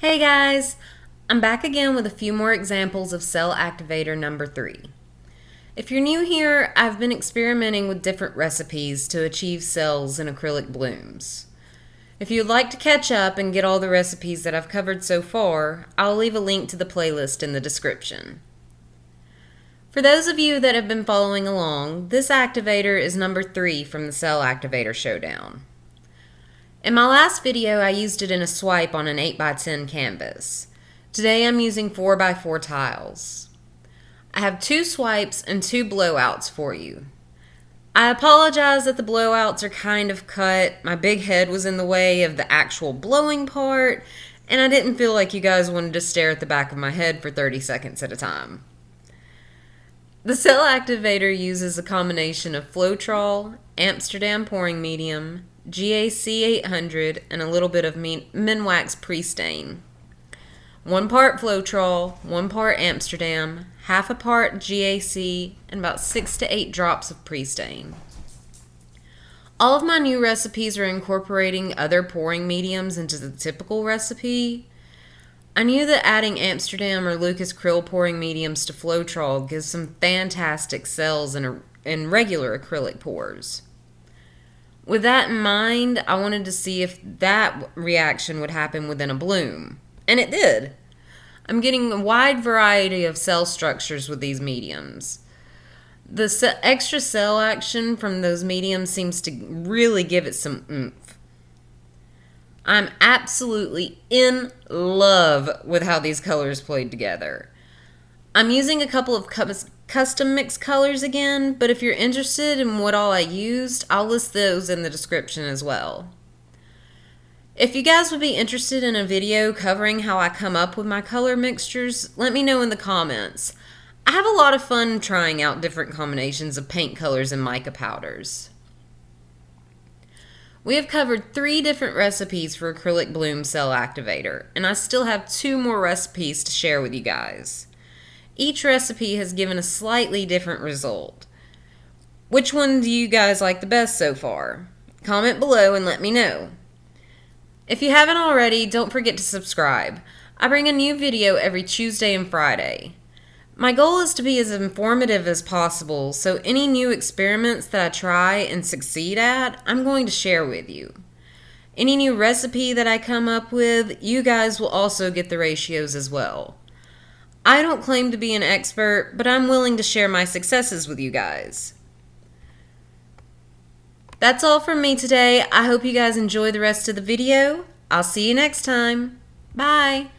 Hey guys! I'm back again with a few more examples of Cell Activator number 3. If you're new here, I've been experimenting with different recipes to achieve cells in acrylic blooms. If you'd like to catch up and get all the recipes that I've covered so far, I'll leave a link to the playlist in the description. For those of you that have been following along, this activator is number 3 from the Cell Activator Showdown. In my last video, I used it in a swipe on an 8x10 canvas. Today I'm using 4x4 tiles. I have 2 swipes and 2 blowouts for you. I apologize that the blowouts are kind of cut. My big head was in the way of the actual blowing part, and I didn't feel like you guys wanted to stare at the back of my head for 30 seconds at a time. The Cell Activator uses a combination of Floetrol, Amsterdam pouring medium, GAC 800, and a little bit of Minwax pre-stain. 1 part Floetrol, 1 part Amsterdam, half a part GAC, and about 6 to 8 drops of pre-stain. All of my new recipes are incorporating other pouring mediums into the typical recipe. I knew that adding Amsterdam or Lukas Cryl pouring mediums to Floetrol gives some fantastic cells in regular acrylic pours. With that in mind, I wanted to see if that reaction would happen within a bloom. And it did. I'm getting a wide variety of cell structures with these mediums. The extra cell action from those mediums seems to really give it some oomph. I'm absolutely in love with how these colors played together. I'm using a couple of custom mixed colors again, but if you're interested in what all I used, I'll list those in the description as well. If you guys would be interested in a video covering how I come up with my color mixtures, let me know in the comments. I have a lot of fun trying out different combinations of paint colors and mica powders. We have covered 3 different recipes for acrylic bloom cell activator, and I still have 2 more recipes to share with you guys. Each recipe has given a slightly different result. Which one do you guys like the best so far? Comment below and let me know. If you haven't already, don't forget to subscribe. I bring a new video every Tuesday and Friday. My goal is to be as informative as possible, so any new experiments that I try and succeed at, I'm going to share with you. Any new recipe that I come up with, you guys will also get the ratios as well. I don't claim to be an expert, but I'm willing to share my successes with you guys. That's all from me today. I hope you guys enjoy the rest of the video. I'll see you next time. Bye.